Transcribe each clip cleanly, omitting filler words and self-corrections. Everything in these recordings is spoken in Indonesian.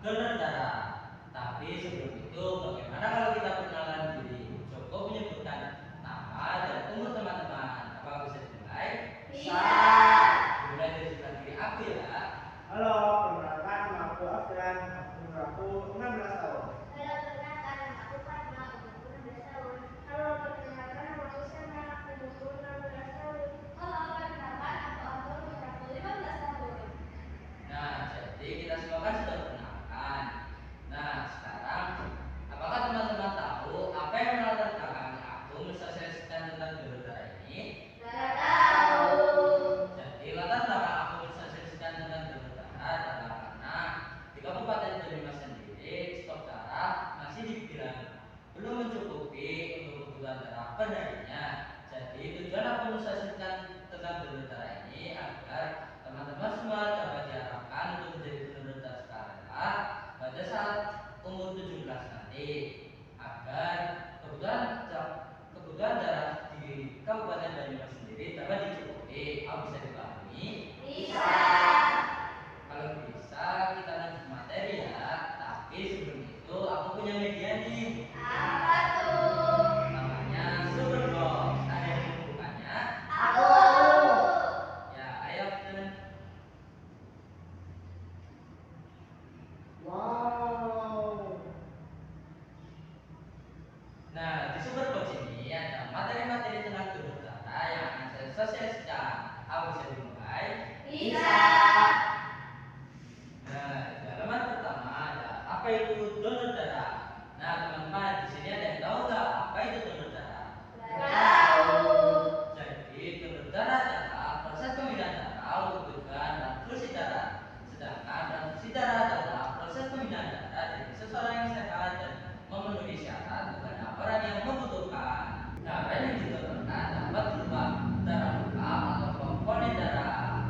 donor darah. Tapi sebelum itu, bagaimana kalau kita perkenalan diri? Cukup menyebutkan nama dan umur teman-teman. Apakah bisa dimulai? Bisa. Dimulai dari sebelah kiri aku ya. Halo, perkenalkan nama aku Afgan, umur aku 16 tahun. Halo, perkenalkan nama aku Fatma, umurku 16 tahun. Halo, perkenalkan nama aku Sena, umurku 16 tahun. Halo, perkenalkan aku Abdul, umurku 15 tahun. Nah, jadi kita semua kan sudah perkenalkan. Nah, sekarang apakah teman-teman tahu apa yang melatar belakangi aku mensosialisasikan tentang donor darah ini? Nggak tahu. Jadi latar belakang aku mensosialisasikan tentang donor darah adalah karena di Kabupaten Banyumas sendiri stok darah masih dibilang belum mencukupi untuk kebutuhan darah per harinya. Jadi tujuan aku mensosialisasikan tentang donor darah ini agar teman-teman semua dapat diharapkan untuk menjadi donor darah sukarela pada saat umur 17 nanti, agar kebutuhan darah di Kabupaten Banyumas sendiri dapat dicukupi. Bisa dipahami? Bisa. Kalau bisa kita lanjut materi ya. Tapi sebelum itu aku punya media nih. Apa tuh? Namanya Superbox. Ada yang membukanya? Aku. Ya, ayo teman. Wow. Nah, di Superbox ini ada materi-materi tentang donor darah yang akan saya sosialisasikan. Bisa dimulai? Bisa. Nah, di halaman pertama ada apa itu donor darah. Nah, teman-teman, di sini ada yang tahu nggak apa itu donor darah? Nggak tahu. Jadi, donor darah adalah proses pemindahan darah untuk tujuan transfusi darah. Sedangkan transfusi darah adalah proses pemindahan darah dari seseorang yang sehat dan memenuhi syarat kepada orang yang membutuhkan. Darah yang didonorkan dapat berupa darah lengkap atau komponen darah.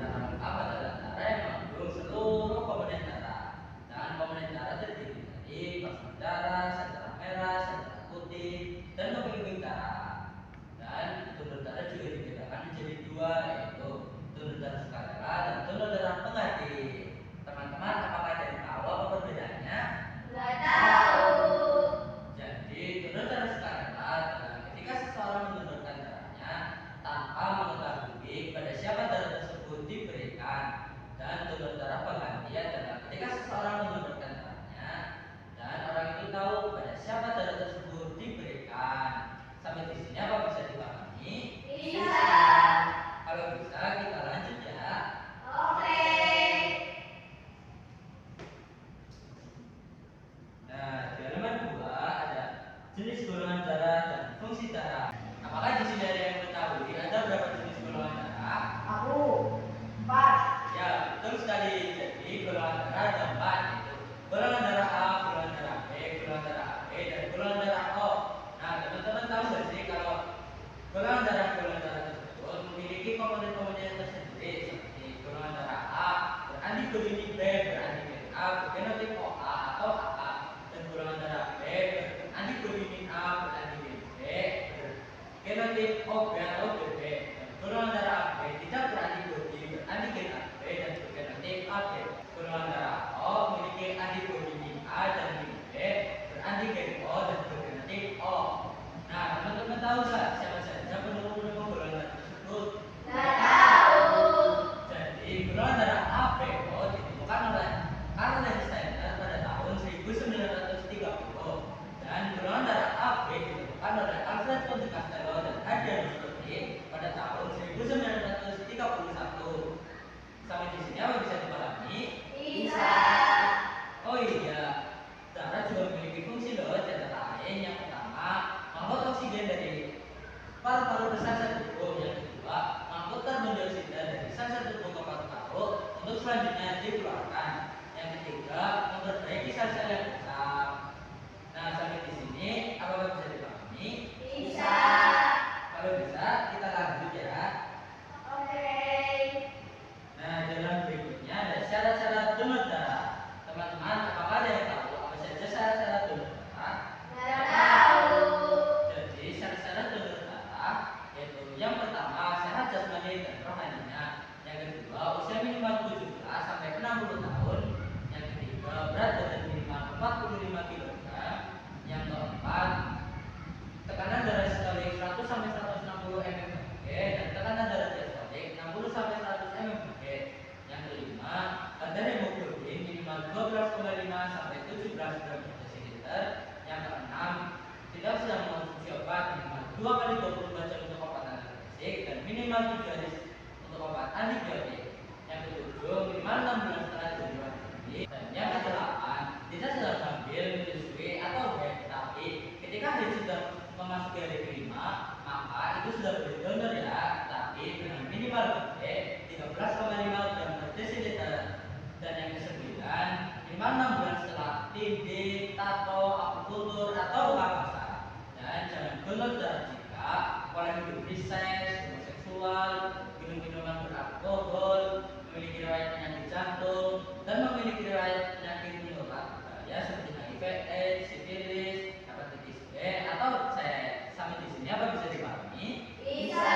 Darah lengkap adalah darah yang mengandung seluruh komponen darah. Dan komponen darah terdiri dari plasma darah, sel darah merah, sel darah putih, dan keping-keping darah. Dan donor darah juga dibedakan menjadi dua, yaitu donor darah sukarela dan donor darah pengganti. Teman-teman, apakah ada yang tahu apa perbedaannya? Nggak tahu. Jadi, donor darah sukarela adalah ketika seseorang mendonorkan darahnya tanpa mengetahui pada siapa darah tersebut diberikan. Dan donor darah pengganti adalah ketika seseorang mendonorkan darahnya dan orang itu tahu pada siapa darah tersebut diberikan. Sampai di sini apa bisa dipahami? Bisa. Kalau bisa kita lanjut ya. Oke. Nah, di halaman 2 ada jenis golongan darah dan fungsi darah. Apakah di sini ada yang mengetahui ada berapa jenis golongan darah? Aku 4. Ya, betul sekali. Jadi golongan darah ada 4, yaitu golongan darah A, golongan darah B, golongan darah AB, dan golongan darah O. Nah, teman-teman tahu nggak sih kalau golongan darah tersebut memiliki komponen-komponen tersendiri, seperti golongan darah A berantigen B, berantigen A, bergenotip OA atau AA, dan golongan darah B berantigen A, berantigen B, bergenotip OB atau BB, dan golongan darah AB tidak berantigen AB dan bergenotip AB. Golongan darah O memiliki antigen A dan B, berantigen O dan bergenotip O. Nah, teman-teman tahu nggak siapa saja pendukung-pendukung golongan darah tersebut? Nggak tahu. Jadi, golongan darah ABO ditemukan oleh Karl Landsteiner pada tahun 1930 dan golongan darah AB ditemukan oleh Alfred von de Castello dan Adrian Stolti pada tahun 1931. Sampai di sini apa bisa dipahami? Bisa. Oh iya, darah juga memiliki fungsi loh, antara lain yang pertama mengangkut oksigen dari paru-paru ke sel-sel tubuh, yang kedua mengangkut karbon dioksida dari sel-sel tubuh ke paru-paru untuk selanjutnya dikeluarkan, yang ketiga memperbaiki sel-sel yang rusak. Nah, sampai di sini apakah bisa dipahami? Bisa. Kalau bisa kita lanjut ya. Oke. Nah, dalam berikutnya ada syarat-syarat donor darah. Teman-teman, apakah ada yang tahu apa saja syarat-syarat donor darah? Nggak tahu. Jadi syarat-syarat donor darah yaitu yang pertama sehat jasmani dan rohaninya, yang kedua usia minimal 17 sampai 60 tahun, yang ketiga berat 12,5 sampai 17 gram per desiliter. Yang keenam, tidak sedang mengonsumsi obat minimal 2 kali 24 jam untuk obat analistik dan minimal 7 hari untuk obat antibiotik. Yang ketujuh, minimal 6 bulan setelah diriwayat ini. Dan yang kedelapan, tidak sedang hamil, menyusui atau haid, tapi ketika haid sudah memasuki hari kelima, maka itu sudah boleh donor ya, tapi dengan minimal B 13,5 gram per desiliter. Dan yang kesembilan, minimal 6 bulan setelah TB, tato, akupuntur atau luka basah. Dan jangan donor darah jika pola hidup seks, homoseksual, minum minuman beralkohol, memiliki riwayat penyakit jantung, dan memiliki riwayat penyakit menular berbahaya seperti HIV/AIDS, sifilis, hepatitis B atau C. Sampai di sini apa bisa dipahami? Bisa.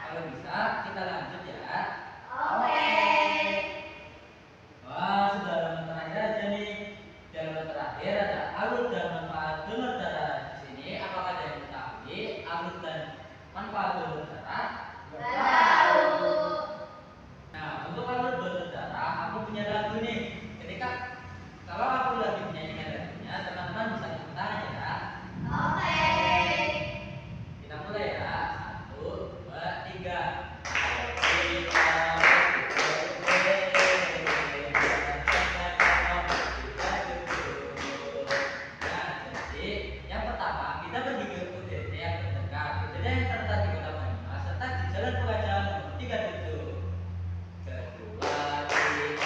Kalau bisa, kita lanjut ya. Oke. Wah, sudah halaman terakhir aja nih. Di halaman terakhir ada alur dan manfaat donor darah. Di sini apakah ada yang mengetahui alur dan manfaat donor darah? Nggak tahu. Nah, untuk alur donor darah, aku punya lagu nih. Kalau aku lagi menyanyikan lagunya, teman-teman bisa tepuk tangan ya. Oke. Kita mulai ya. 1, 2, 3. Nah, jadi yang pertama kita pergi ke UTT yang terdekat. UTT yang terletak di Kota Banyumas, serta di Jalan Pengajian nomor 37. Kedua, kita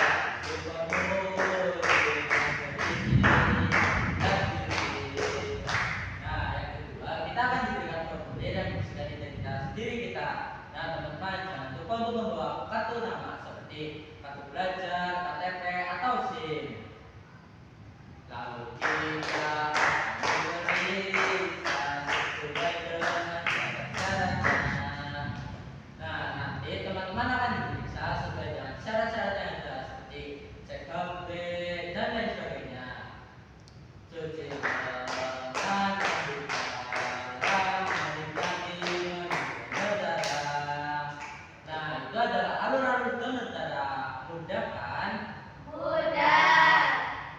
Nah, yang kedua, kita akan diberikan formulir yang berisikan identitas diri kita. Nah, teman-teman jangan lupa untuk membawa kartu nama seperti kartu pelajar, KTP, atau SIM. Lalu kita berikan sesuai dengan syarat-syaratnya. Nah, nanti teman-teman akan diperiksa sesuai dengan syarat-syarat yang ada seperti cek HP dan lain sebagainya. Cuci tangan, Nah, itu adalah alur-alur donor darah. Mudah kan? Mudah.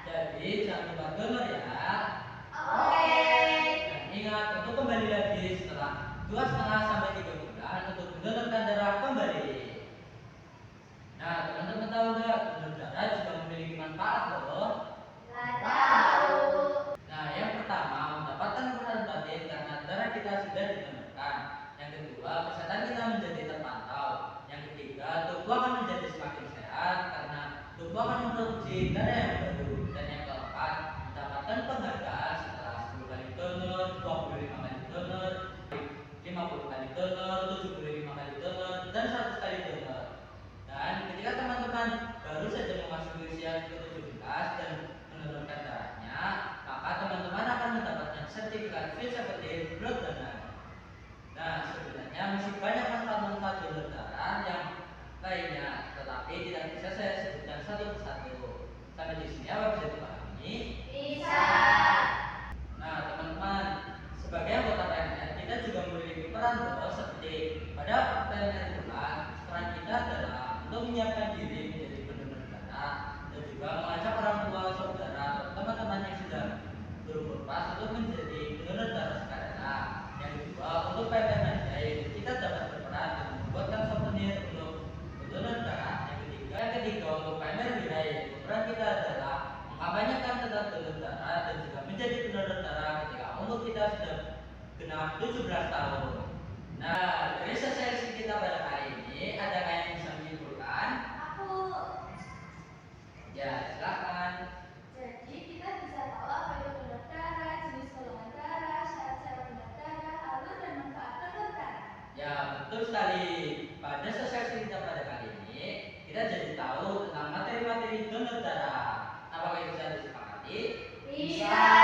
Jadi jangan lupa donor ya. Oke. Dan ingat untuk kembali lagi setelah 2,5 sampai 3 bulan untuk mendonorkan darah kembali. Nah, teman-teman tahu nggak donor darah juga memiliki manfaat loh. Nggak tahu. Nah, yang pertama mendapatkan kepuasan batin karena darah kita sudah didonorkan. Yang kedua, kesehatan kita menjadi terpantau. Yang ketiga, tubuh akan menjadi semakin sehat karena tubuh akan memproduksi darah yang baru. Dan yang keempat, mendapatkan penghargaan setelah 10 kali donor, 25 kali donor, 50 kali donor, 75 kali donor, dan 100 kali donor. Dan ketika teman-teman baru saja memasuki usia ke-17 dan menurunkan darahnya, maka teman-teman akan mendapatkan sertifikat free seperti blood donor. Nah, sebenarnya masih banyak manfaat-manfaat donor darah yang lainnya, tetapi tidak bisa saya sebutkan satu persatu. Sampai di sini apa bisa dipahami? Bisa. Nah, teman-teman, sebagai anggota PNR kita juga memiliki peran loh, seperti pada PNR pula, peran kita adalah untuk menyiapkan diri menjadi pendonor darah dan juga mengajak orang tua, saudara, atau teman-teman yang sudah berumur pas untuk menjadi pendonor darah sukarela. Yang kedua, untuk PNR yaitu kita dapat berperan dan membuatkan souvenir untuk pendonor darah. Yang ketiga untuk PNR wilayah, peran kita adalah mengkampanyekan tentang donor darah dan juga menjadi pendonor darah ketika umur kita sudah genap 17 tahun. Nah, dari sesi kita pada kali ini, adakah yang bisa menyimpulkan? Aku. Ya, silakan. Jadi kita bisa tahu apa itu donor darah, jenis golongan darah, syarat-syarat donor darah, alur dan manfaat donor darah. Ya, betul sekali. Pada sesi kita pada kali ini, kita jadi tahu tentang materi-materi donor darah. Apakah itu bisa disepakati? Bisa.